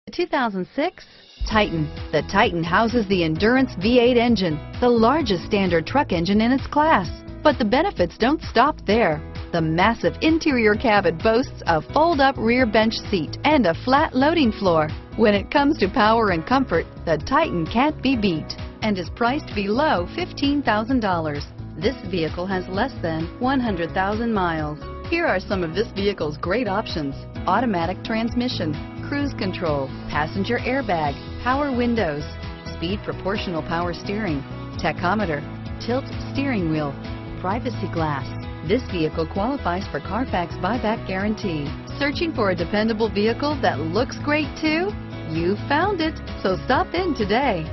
2006 Titan. The Titan houses the Endurance V8 engine, the largest standard truck engine in its class. But the benefits don't stop there. The massive interior cabin boasts a fold-up rear bench seat and a flat loading floor. When it comes to power and comfort, the Titan can't be beat and is priced below $15,000. This vehicle has less than 100,000 miles. Here are some of this vehicle's great options: automatic transmission, cruise control, passenger airbag, power windows, speed proportional power steering, tachometer, tilt steering wheel, privacy glass. This vehicle qualifies for Carfax buyback guarantee. Searching for a dependable vehicle that looks great too? You found it, so stop in today.